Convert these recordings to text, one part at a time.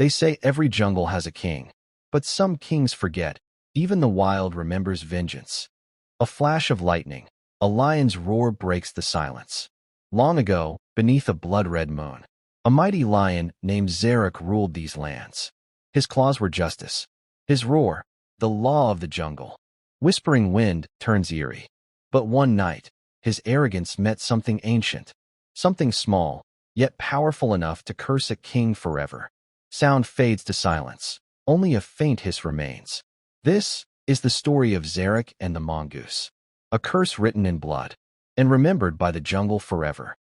They say every jungle has a king, but some kings forget. Even the wild remembers vengeance. A flash of lightning, a lion's roar breaks the silence. Long ago, beneath a blood-red moon, a mighty lion named Zarak ruled these lands. His claws were justice. His roar, the law of the jungle. Whispering wind turns eerie. But one night, his arrogance met something ancient. Something small, yet powerful enough to curse a king forever. Sound fades to silence. Only a faint hiss remains. This is the story of Zarak and the Mongoose. A curse written in blood, and remembered by the jungle forever.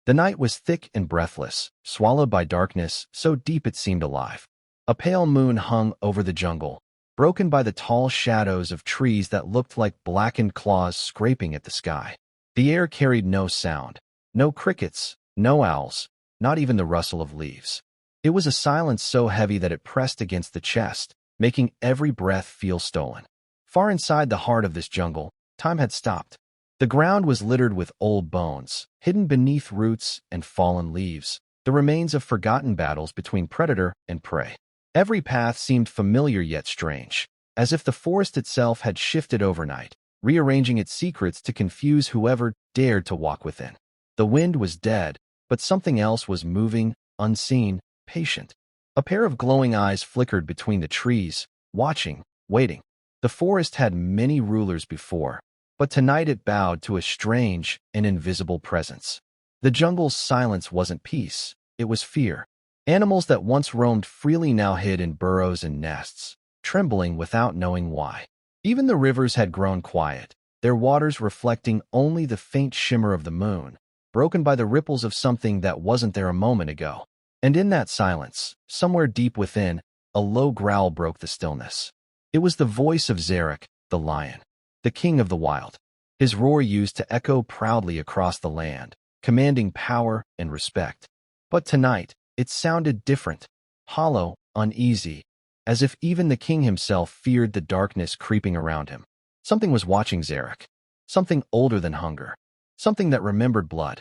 The night was thick and breathless, swallowed by darkness so deep it seemed alive. A pale moon hung over the jungle, broken by the tall shadows of trees that looked like blackened claws scraping at the sky. The air carried no sound, no crickets, no owls, not even the rustle of leaves. It was a silence so heavy that it pressed against the chest, making every breath feel stolen. Far inside the heart of this jungle, time had stopped. The ground was littered with old bones, hidden beneath roots and fallen leaves, the remains of forgotten battles between predator and prey. Every path seemed familiar yet strange, as if the forest itself had shifted overnight, rearranging its secrets to confuse whoever dared to walk within. The wind was dead, but something else was moving, unseen, patient. A pair of glowing eyes flickered between the trees, watching, waiting. The forest had many rulers before, but tonight it bowed to a strange and invisible presence. The jungle's silence wasn't peace, it was fear. Animals that once roamed freely now hid in burrows and nests, trembling without knowing why. Even the rivers had grown quiet, their waters reflecting only the faint shimmer of the moon, broken by the ripples of something that wasn't there a moment ago. And in that silence, somewhere deep within, a low growl broke the stillness. It was the voice of Zarak, the lion, the king of the wild. His roar used to echo proudly across the land, commanding power and respect. But tonight, it sounded different, hollow, uneasy, as if even the king himself feared the darkness creeping around him. Something was watching Zarak, something older than hunger, something that remembered blood.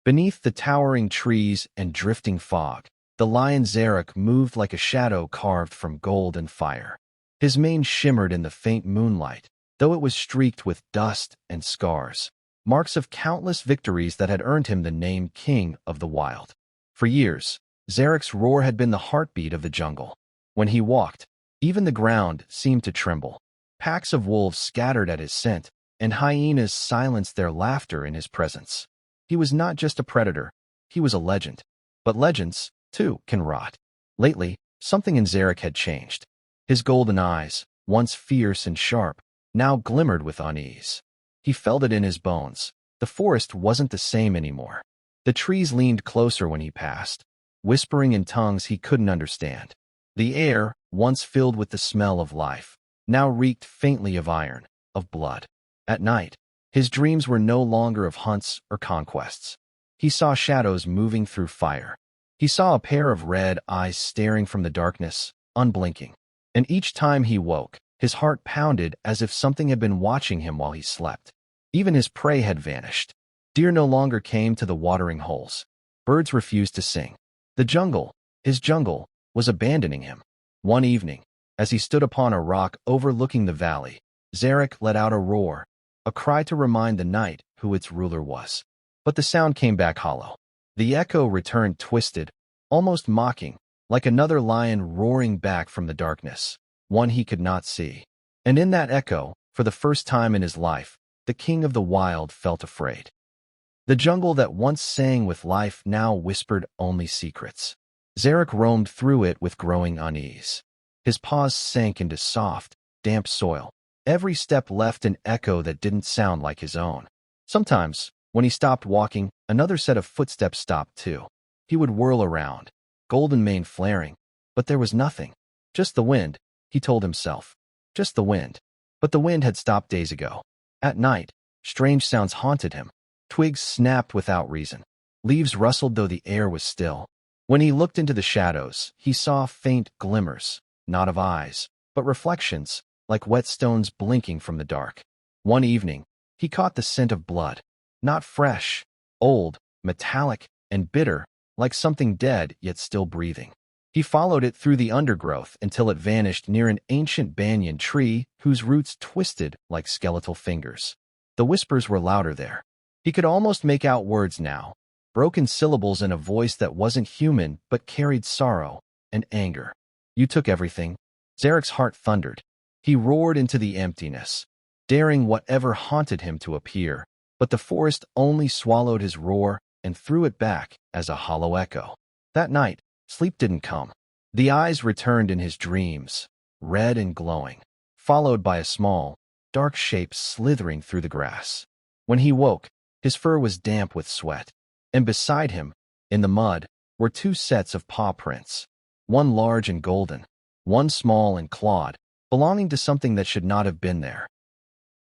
Beneath the towering trees and drifting fog, the lion Zarak moved like a shadow carved from gold and fire. His mane shimmered in the faint moonlight, though it was streaked with dust and scars, marks of countless victories that had earned him the name King of the Wild. For years, Zarak's roar had been the heartbeat of the jungle. When he walked, even the ground seemed to tremble. Packs of wolves scattered at his scent, and hyenas silenced their laughter in his presence. He was not just a predator, he was a legend. But legends, too, can rot. Lately, something in Zarak had changed. His golden eyes, once fierce and sharp, now glimmered with unease. He felt it in his bones. The forest wasn't the same anymore. The trees leaned closer when he passed, whispering in tongues he couldn't understand. The air, once filled with the smell of life, now reeked faintly of iron, of blood. At night, his dreams were no longer of hunts or conquests. He saw shadows moving through fire. He saw a pair of red eyes staring from the darkness, unblinking. And each time he woke, his heart pounded as if something had been watching him while he slept. Even his prey had vanished. Deer no longer came to the watering holes. Birds refused to sing. The jungle, his jungle, was abandoning him. One evening, as he stood upon a rock overlooking the valley, Zarak let out a roar, a cry to remind the night who its ruler was. But the sound came back hollow. The echo returned twisted, almost mocking, like another lion roaring back from the darkness, one he could not see. And in that echo, for the first time in his life, the king of the wild felt afraid. The jungle that once sang with life now whispered only secrets. Zarak roamed through it with growing unease. His paws sank into soft, damp soil. Every step left an echo that didn't sound like his own. Sometimes, when he stopped walking, another set of footsteps stopped too. He would whirl around, golden mane flaring, but there was nothing. Just the wind, he told himself. Just the wind. But the wind had stopped days ago. At night, strange sounds haunted him. Twigs snapped without reason. Leaves rustled though the air was still. When he looked into the shadows, he saw faint glimmers, not of eyes, but reflections, like whetstones blinking from the dark. One evening, he caught the scent of blood. Not fresh, old, metallic, and bitter, like something dead yet still breathing. He followed it through the undergrowth until it vanished near an ancient banyan tree whose roots twisted like skeletal fingers. The whispers were louder there. He could almost make out words now, broken syllables in a voice that wasn't human but carried sorrow and anger. "You took everything." Zarak's heart thundered. He roared into the emptiness, daring whatever haunted him to appear, but the forest only swallowed his roar and threw it back as a hollow echo. That night, sleep didn't come. The eyes returned in his dreams, red and glowing, followed by a small, dark shape slithering through the grass. When he woke, his fur was damp with sweat, and beside him, in the mud, were two sets of paw prints, one large and golden, one small and clawed, belonging to something that should not have been there.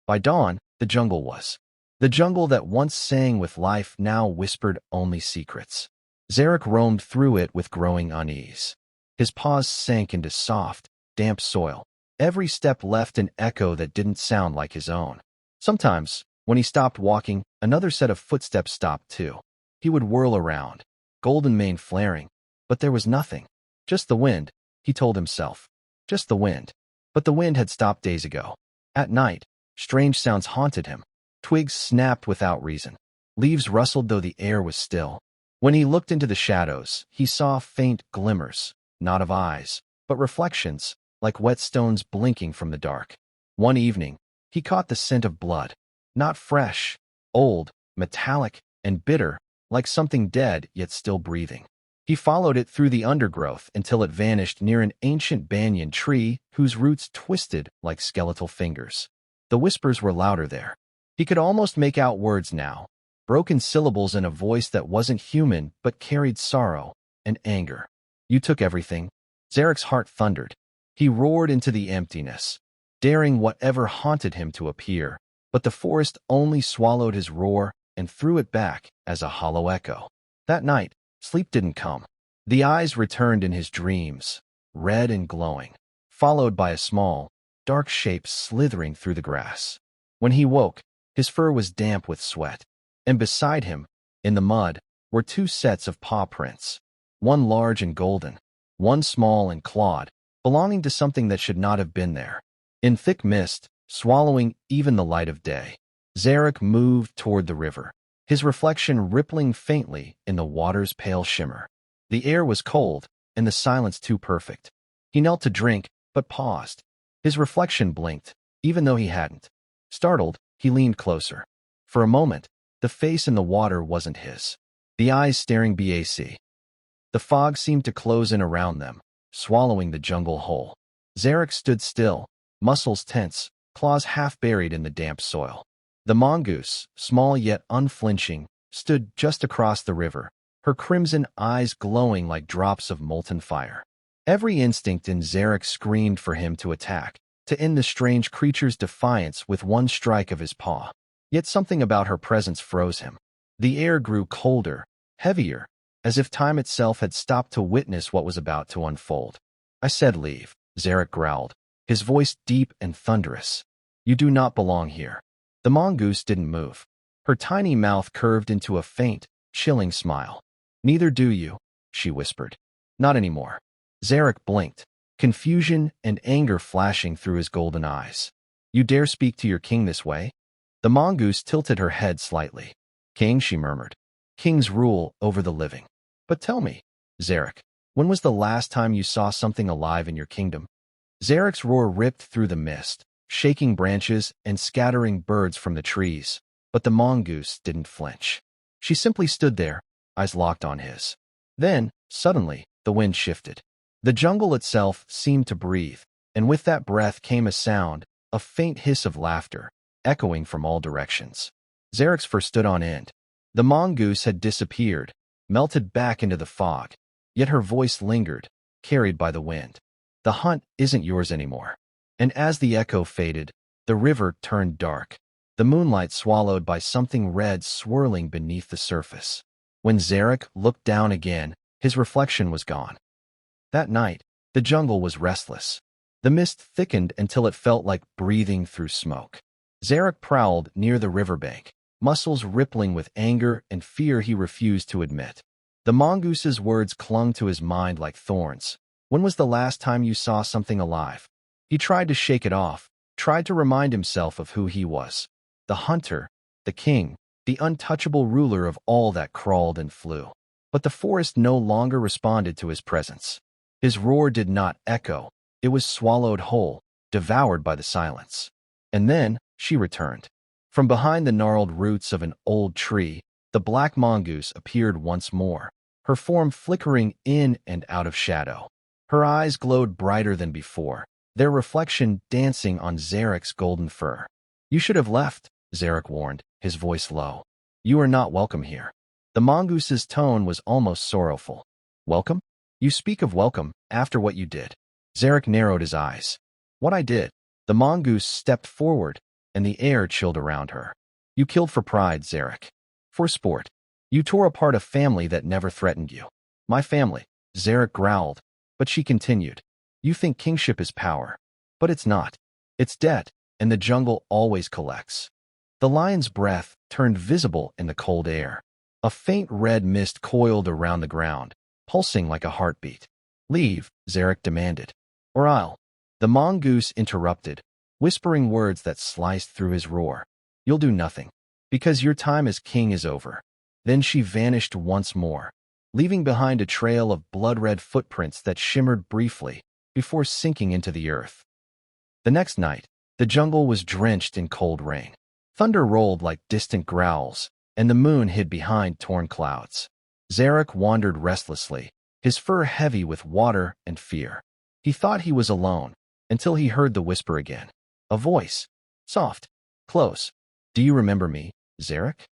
By dawn, the jungle was. The jungle that once sang with life now whispered only secrets. Zarak roamed through it with growing unease. His paws sank into soft, damp soil. Every step left an echo that didn't sound like his own. Sometimes, when he stopped walking, another set of footsteps stopped too. He would whirl around, golden mane flaring, but there was nothing. Just the wind, he told himself. Just the wind. But the wind had stopped days ago. At night, strange sounds haunted him. Twigs snapped without reason. Leaves rustled though the air was still. When he looked into the shadows, he saw faint glimmers, not of eyes, but reflections, like wet stones blinking from the dark. One evening, he caught the scent of blood. Not fresh, old, metallic, and bitter, like something dead yet still breathing. He followed it through the undergrowth until it vanished near an ancient banyan tree whose roots twisted like skeletal fingers. The whispers were louder there. He could almost make out words now, broken syllables in a voice that wasn't human but carried sorrow and anger. "You took everything." Zarak's heart thundered. He roared into the emptiness, daring whatever haunted him to appear, but the forest only swallowed his roar and threw it back as a hollow echo. That night, sleep didn't come. The eyes returned in his dreams, red and glowing, followed by a small, dark shape slithering through the grass. When he woke, his fur was damp with sweat, and beside him, in the mud, were two sets of paw prints, one large and golden, one small and clawed, belonging to something that should not have been there. In thick mist, swallowing even the light of day, Zarak moved toward the river, his reflection rippling faintly in the water's pale shimmer. The air was cold, and the silence too perfect. He knelt to drink, but paused. His reflection blinked, even though he hadn't. Startled, he leaned closer. For a moment, the face in the water wasn't his. The eyes staring back. The fog seemed to close in around them, swallowing the jungle whole. Zarak stood still, muscles tense, claws half buried in the damp soil. The mongoose, small yet unflinching, stood just across the river, her crimson eyes glowing like drops of molten fire. Every instinct in Zarak screamed for him to attack, to end the strange creature's defiance with one strike of his paw. Yet something about her presence froze him. The air grew colder, heavier, as if time itself had stopped to witness what was about to unfold. "I said leave," Zarak growled, his voice deep and thunderous. "You do not belong here." The mongoose didn't move. Her tiny mouth curved into a faint, chilling smile. "Neither do you," she whispered. "Not anymore." Zarak blinked, confusion and anger flashing through his golden eyes. "You dare speak to your king this way?" The mongoose tilted her head slightly. "King," she murmured. "Kings rule over the living. But tell me, Zarak, when was the last time you saw something alive in your kingdom?" Zarak's roar ripped through the mist, shaking branches and scattering birds from the trees, but the mongoose didn't flinch. She simply stood there, eyes locked on his. Then, suddenly, the wind shifted. The jungle itself seemed to breathe, and with that breath came a sound, a faint hiss of laughter, echoing from all directions. Zarak's fur stood on end. The mongoose had disappeared, melted back into the fog, yet her voice lingered, carried by the wind. "The hunt isn't yours anymore." And as the echo faded, the river turned dark, the moonlight swallowed by something red swirling beneath the surface. When Zarak looked down again, his reflection was gone. That night, the jungle was restless. The mist thickened until it felt like breathing through smoke. Zarak prowled near the riverbank, muscles rippling with anger and fear he refused to admit. The Mongoose's words clung to his mind like thorns. When was the last time you saw something alive? He tried to shake it off, tried to remind himself of who he was. The hunter, the king, the untouchable ruler of all that crawled and flew. But the forest no longer responded to his presence. His roar did not echo. It was swallowed whole, devoured by the silence. And then she returned. From behind the gnarled roots of an old tree, the black mongoose appeared once more, her form flickering in and out of shadow. Her eyes glowed brighter than before, their reflection dancing on Zarak's golden fur. "You should have left," Zarak warned, his voice low. "You are not welcome here." The mongoose's tone was almost sorrowful. "Welcome? You speak of welcome after what you did." Zarak narrowed his eyes. "What I did?" The mongoose stepped forward, and the air chilled around her. "You killed for pride, Zarak. For sport. You tore apart a family that never threatened you." "My family," Zarak growled, but she continued. "You think kingship is power. But it's not. It's debt, and the jungle always collects." The lion's breath turned visible in the cold air. A faint red mist coiled around the ground, pulsing like a heartbeat. "Leave," Zarak demanded. "Or I'll." The mongoose interrupted, whispering words that sliced through his roar. "You'll do nothing. Because your time as king is over." Then she vanished once more, leaving behind a trail of blood-red footprints that shimmered briefly before sinking into the earth. The next night, the jungle was drenched in cold rain. Thunder rolled like distant growls, and the moon hid behind torn clouds. Zarak wandered restlessly, his fur heavy with water and fear. He thought he was alone, until he heard the whisper again. A voice. Soft. Close. "Do you remember me, Zarak?"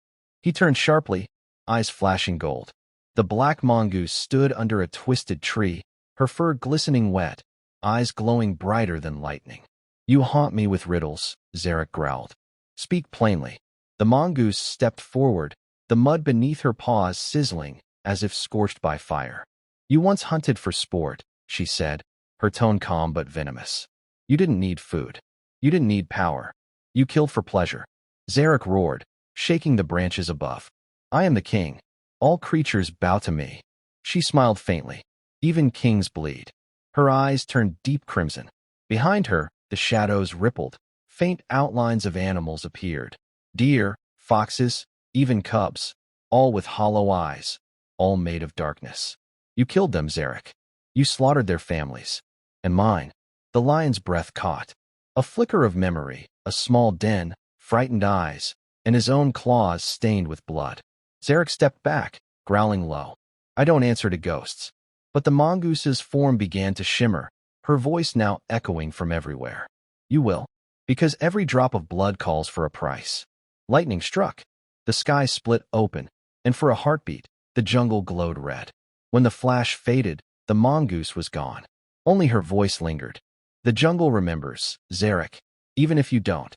He turned sharply, eyes flashing gold. The black mongoose stood under a twisted tree, her fur glistening wet, eyes glowing brighter than lightning. "You haunt me with riddles," Zarak growled. "Speak plainly." The mongoose stepped forward, the mud beneath her paws sizzling as if scorched by fire. "You once hunted for sport," she said, her tone calm but venomous. "You didn't need food. You didn't need power. You killed for pleasure." Zarak roared, shaking the branches above. "I am the king. All creatures bow to me." She smiled faintly. "Even kings bleed." Her eyes turned deep crimson. Behind her, the shadows rippled. Faint outlines of animals appeared. Deer, foxes, even cubs, all with hollow eyes, all made of darkness. "You killed them, Zarak. You slaughtered their families. And mine." The lion's breath caught. A flicker of memory, a small den, frightened eyes, and his own claws stained with blood. Zarak stepped back, growling low. "I don't answer to ghosts." But the mongoose's form began to shimmer, her voice now echoing from everywhere. "You will. Because every drop of blood calls for a price." Lightning struck. The sky split open, and for a heartbeat, the jungle glowed red. When the flash faded, the mongoose was gone. Only her voice lingered. "The jungle remembers, Zarak, even if you don't."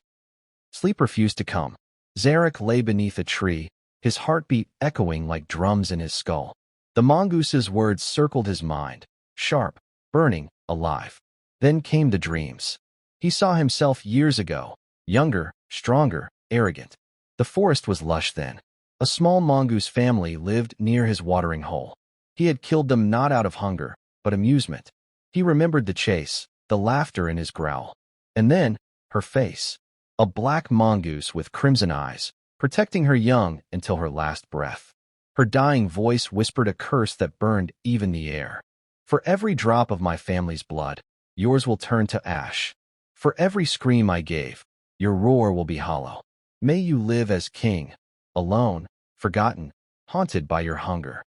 Sleep refused to come. Zarak lay beneath a tree, his heartbeat echoing like drums in his skull. The mongoose's words circled his mind, sharp, burning, alive. Then came the dreams. He saw himself years ago, younger, stronger, arrogant. The forest was lush then. A small mongoose family lived near his watering hole. He had killed them not out of hunger, but amusement. He remembered the chase, the laughter in his growl. And then, her face. A black mongoose with crimson eyes, protecting her young until her last breath. Her dying voice whispered a curse that burned even the air. "For every drop of my family's blood, yours will turn to ash. For every scream I gave, your roar will be hollow. May you live as king, alone, forgotten, haunted by your hunger."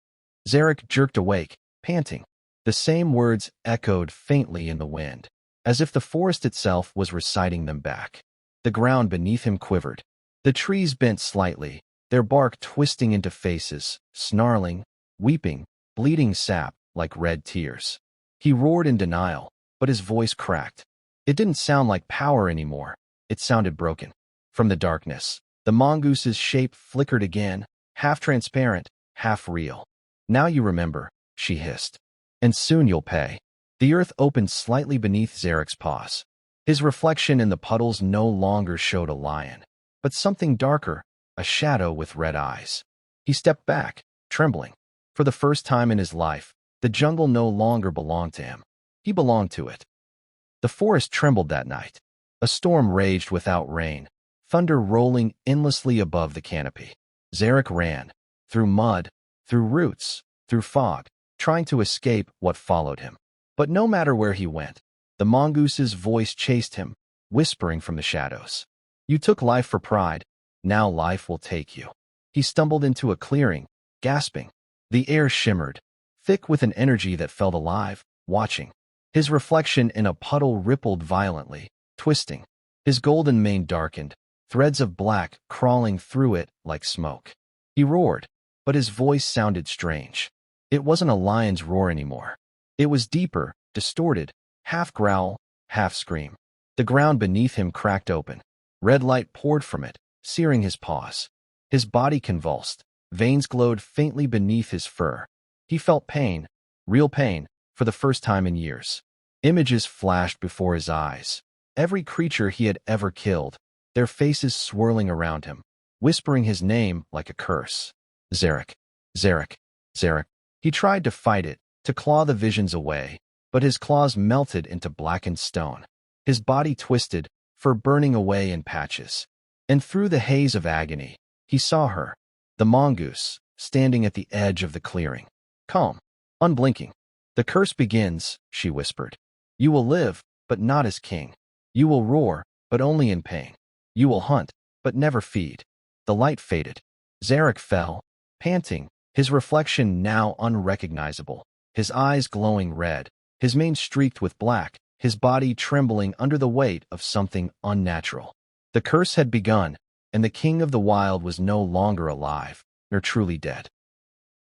Zarak jerked awake, panting. The same words echoed faintly in the wind, as if the forest itself was reciting them back. The ground beneath him quivered. The trees bent slightly, their bark twisting into faces, snarling, weeping, bleeding sap like red tears. He roared in denial, but his voice cracked. It didn't sound like power anymore. It sounded broken. From the darkness, the mongoose's shape flickered again, half transparent, half real. "Now you remember," she hissed. "And soon you'll pay." The earth opened slightly beneath Zarak's paws. His reflection in the puddles no longer showed a lion, but something darker, a shadow with red eyes. He stepped back, trembling. For the first time in his life, the jungle no longer belonged to him. He belonged to it. The forest trembled that night. A storm raged without rain, thunder rolling endlessly above the canopy. Zarak ran, through mud, through roots, through fog, trying to escape what followed him. But no matter where he went, the Mongoose's voice chased him, whispering from the shadows. You took life for pride, now life will take you. He stumbled into a clearing, gasping. The air shimmered, thick with an energy that felt alive, watching. His reflection in a puddle rippled violently, twisting. His golden mane darkened, threads of black crawling through it like smoke. He roared, but his voice sounded strange. It wasn't a lion's roar anymore. It was deeper, distorted, half growl, half scream. The ground beneath him cracked open. Red light poured from it, searing his paws. His body convulsed. Veins glowed faintly beneath his fur. He felt pain, real pain, for the first time in years. Images flashed before his eyes. Every creature he had ever killed, their faces swirling around him, whispering his name like a curse. Zarak, Zarak, Zarak. He tried to fight it, to claw the visions away, but his claws melted into blackened stone. His body twisted, fur burning away in patches. And through the haze of agony, he saw her, the mongoose, standing at the edge of the clearing. Calm, unblinking. The curse begins, she whispered. You will live, but not as king. You will roar, but only in pain. You will hunt, but never feed. The light faded. Zarak fell, panting, his reflection now unrecognizable, his eyes glowing red, his mane streaked with black, his body trembling under the weight of something unnatural. The curse had begun, and the king of the wild was no longer alive, nor truly dead.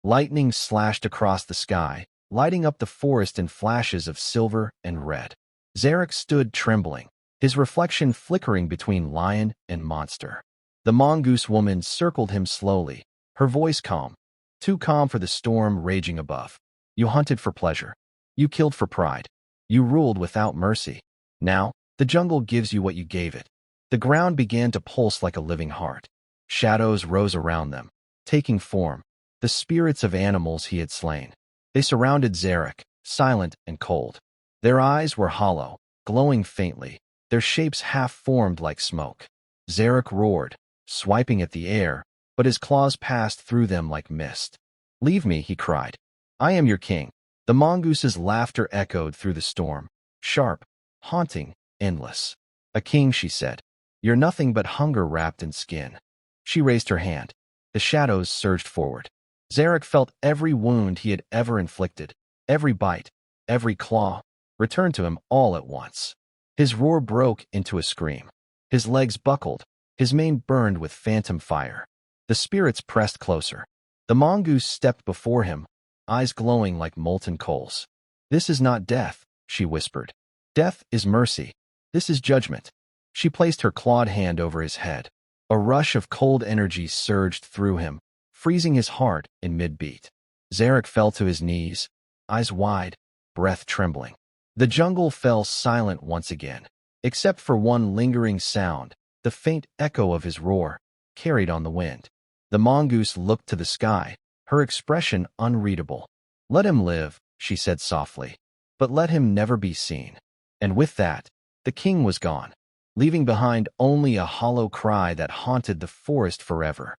Lightning slashed across the sky, lighting up the forest in flashes of silver and red. Zarak stood trembling, his reflection flickering between lion and monster. The mongoose woman circled him slowly, her voice calm, too calm for the storm raging above. You hunted for pleasure. You killed for pride. You ruled without mercy. Now, the jungle gives you what you gave it. The ground began to pulse like a living heart. Shadows rose around them, taking form, the spirits of animals he had slain. They surrounded Zarak, silent and cold. Their eyes were hollow, glowing faintly, their shapes half-formed like smoke. Zarak roared, swiping at the air, but his claws passed through them like mist. Leave me, he cried. I am your king. The mongoose's laughter echoed through the storm, sharp, haunting, endless. A king, she said. You're nothing but hunger wrapped in skin. She raised her hand. The shadows surged forward. Zarak felt every wound he had ever inflicted, every bite, every claw, returned to him all at once. His roar broke into a scream. His legs buckled, his mane burned with phantom fire. The spirits pressed closer. The mongoose stepped before him, eyes glowing like molten coals. This is not death, she whispered. Death is mercy. This is judgment. She placed her clawed hand over his head. A rush of cold energy surged through him, freezing his heart in mid-beat. Zarak fell to his knees, eyes wide, breath trembling. The jungle fell silent once again, except for one lingering sound, the faint echo of his roar, carried on the wind. The mongoose looked to the sky, her expression unreadable. Let him live, she said softly, but let him never be seen. And with that, the king was gone, leaving behind only a hollow cry that haunted the forest forever.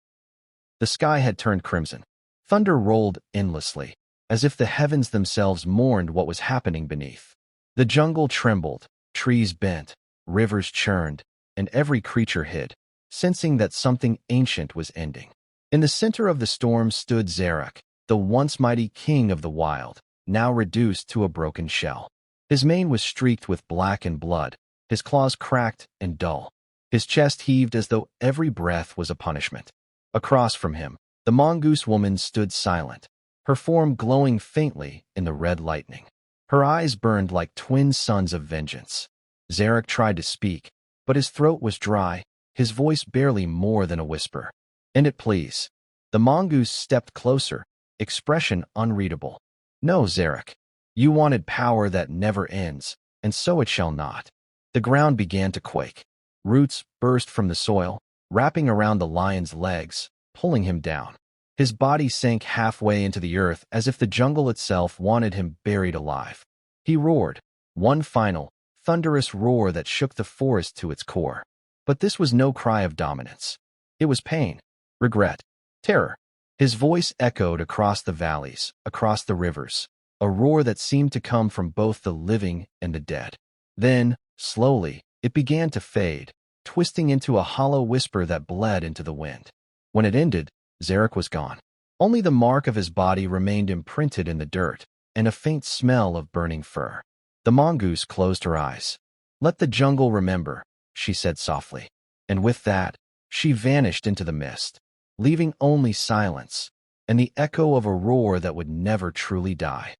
The sky had turned crimson. Thunder rolled endlessly, as if the heavens themselves mourned what was happening beneath. The jungle trembled, trees bent, rivers churned, and every creature hid, sensing that something ancient was ending. In the center of the storm stood Zarak, the once mighty king of the wild, now reduced to a broken shell. His mane was streaked with black and blood, his claws cracked and dull. His chest heaved as though every breath was a punishment. Across from him, the mongoose woman stood silent, her form glowing faintly in the red lightning. Her eyes burned like twin suns of vengeance. Zarak tried to speak, but his throat was dry, his voice barely more than a whisper. End it, please. The mongoose stepped closer, expression unreadable. No, Zarak. You wanted power that never ends, and so it shall not. The ground began to quake. Roots burst from the soil, wrapping around the lion's legs, pulling him down. His body sank halfway into the earth as if the jungle itself wanted him buried alive. He roared, one final, thunderous roar that shook the forest to its core. But this was no cry of dominance. It was pain, regret, terror. His voice echoed across the valleys, across the rivers, a roar that seemed to come from both the living and the dead. Then, slowly, it began to fade, twisting into a hollow whisper that bled into the wind. When it ended, Zarak was gone. Only the mark of his body remained imprinted in the dirt, and a faint smell of burning fur. The mongoose closed her eyes. "Let the jungle remember," she said softly. And with that, she vanished into the mist, leaving only silence and the echo of a roar that would never truly die.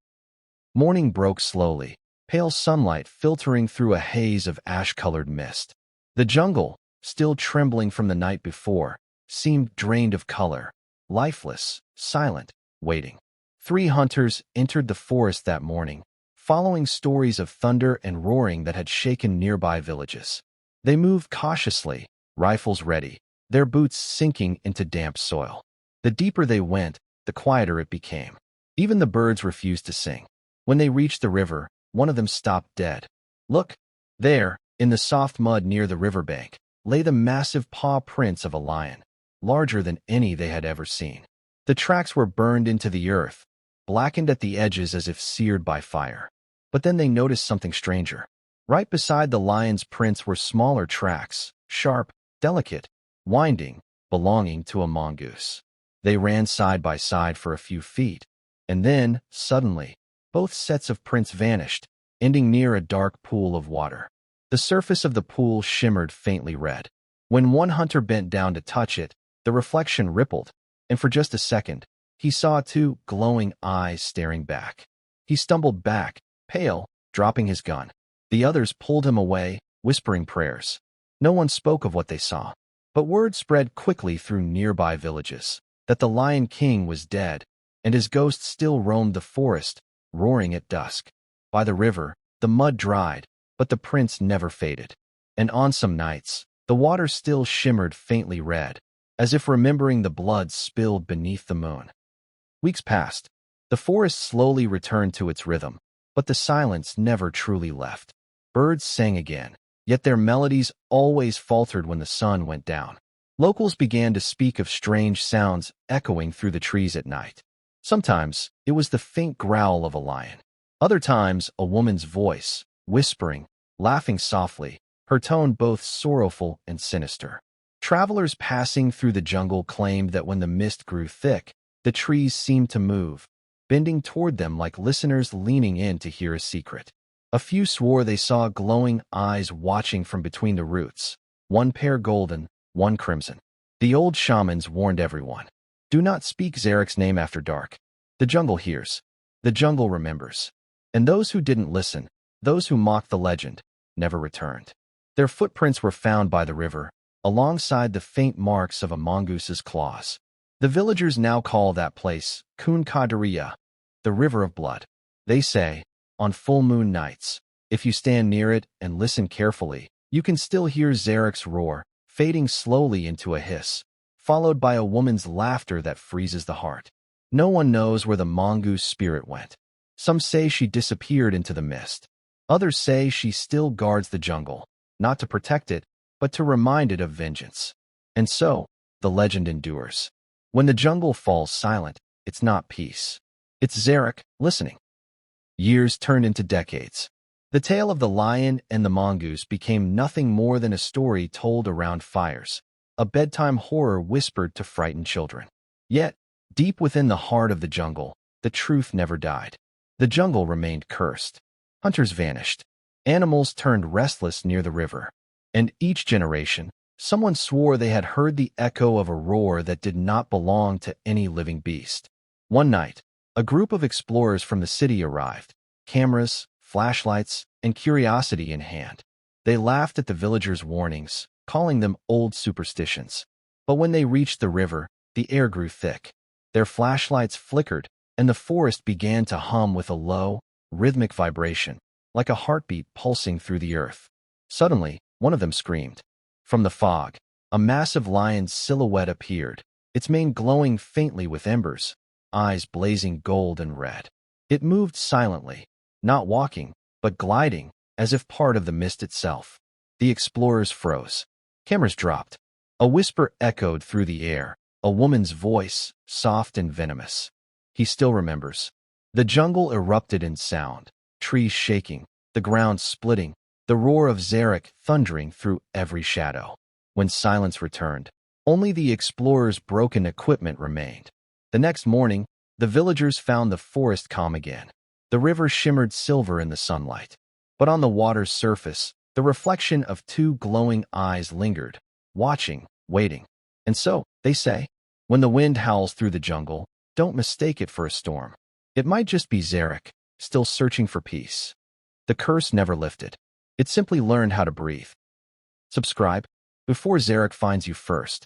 Morning broke slowly, pale sunlight filtering through a haze of ash-colored mist. The jungle, still trembling from the night before, seemed drained of color, lifeless, silent, waiting. 3 hunters entered the forest that morning, following stories of thunder and roaring that had shaken nearby villages. They moved cautiously, rifles ready, their boots sinking into damp soil. The deeper they went, the quieter it became. Even the birds refused to sing. When they reached the river, one of them stopped dead. Look, there, in the soft mud near the riverbank, lay the massive paw prints of a lion, larger than any they had ever seen. The tracks were burned into the earth, blackened at the edges as if seared by fire. But then they noticed something stranger. Right beside the lion's prints were smaller tracks, sharp, delicate, winding, belonging to a mongoose. They ran side by side for a few feet, and then, suddenly, both sets of prints vanished, ending near a dark pool of water. The surface of the pool shimmered faintly red. When one hunter bent down to touch it, the reflection rippled, and for just a second, he saw 2 glowing eyes staring back. He stumbled back, pale, dropping his gun. The others pulled him away, whispering prayers. No one spoke of what they saw, but word spread quickly through nearby villages that the Lion King was dead, and his ghost still roamed the forest, roaring at dusk. By the river, the mud dried, but the prints never faded. And on some nights, the water still shimmered faintly red, as if remembering the blood spilled beneath the moon. Weeks passed. The forest slowly returned to its rhythm, but the silence never truly left. Birds sang again, yet their melodies always faltered when the sun went down. Locals began to speak of strange sounds echoing through the trees at night. Sometimes it was the faint growl of a lion. Other times a woman's voice, whispering, laughing softly, her tone both sorrowful and sinister. Travelers passing through the jungle claimed that when the mist grew thick, the trees seemed to move, bending toward them like listeners leaning in to hear a secret. A few swore they saw glowing eyes watching from between the roots, one pair golden, one crimson. The old shamans warned everyone, "Do not speak Zarak's name after dark. The jungle hears. The jungle remembers." And those who didn't listen, those who mocked the legend, never returned. Their footprints were found by the river, alongside the faint marks of a mongoose's claws. The villagers now call that place Kun Kadariya, the River of Blood. They say, on full moon nights, if you stand near it and listen carefully, you can still hear Zarak's roar, fading slowly into a hiss, followed by a woman's laughter that freezes the heart. No one knows where the mongoose spirit went. Some say she disappeared into the mist. Others say she still guards the jungle, not to protect it, but to remind it of vengeance. And so, the legend endures. When the jungle falls silent, it's not peace. It's Zarak listening. Years turned into decades. The tale of the lion and the mongoose became nothing more than a story told around fires, a bedtime horror whispered to frightened children. Yet, deep within the heart of the jungle, the truth never died. The jungle remained cursed. Hunters vanished. Animals turned restless near the river. And each generation, someone swore they had heard the echo of a roar that did not belong to any living beast. One night, a group of explorers from the city arrived, cameras, flashlights, and curiosity in hand. They laughed at the villagers' warnings, calling them old superstitions. But when they reached the river, the air grew thick. Their flashlights flickered, and the forest began to hum with a low, rhythmic vibration, like a heartbeat pulsing through the earth. Suddenly, one of them screamed. From the fog, a massive lion's silhouette appeared, its mane glowing faintly with embers, eyes blazing gold and red. It moved silently, not walking, but gliding, as if part of the mist itself. The explorers froze. Cameras dropped. A whisper echoed through the air, a woman's voice, soft and venomous. He still remembers. The jungle erupted in sound, trees shaking, the ground splitting, the roar of Zarak thundering through every shadow. When silence returned, only the explorers' broken equipment remained. The next morning, the villagers found the forest calm again. The river shimmered silver in the sunlight. But on the water's surface, the reflection of two glowing eyes lingered, watching, waiting. And so, they say, when the wind howls through the jungle, don't mistake it for a storm. It might just be Zarak, still searching for peace. The curse never lifted. It simply learned how to breathe. Subscribe before Zarak finds you first.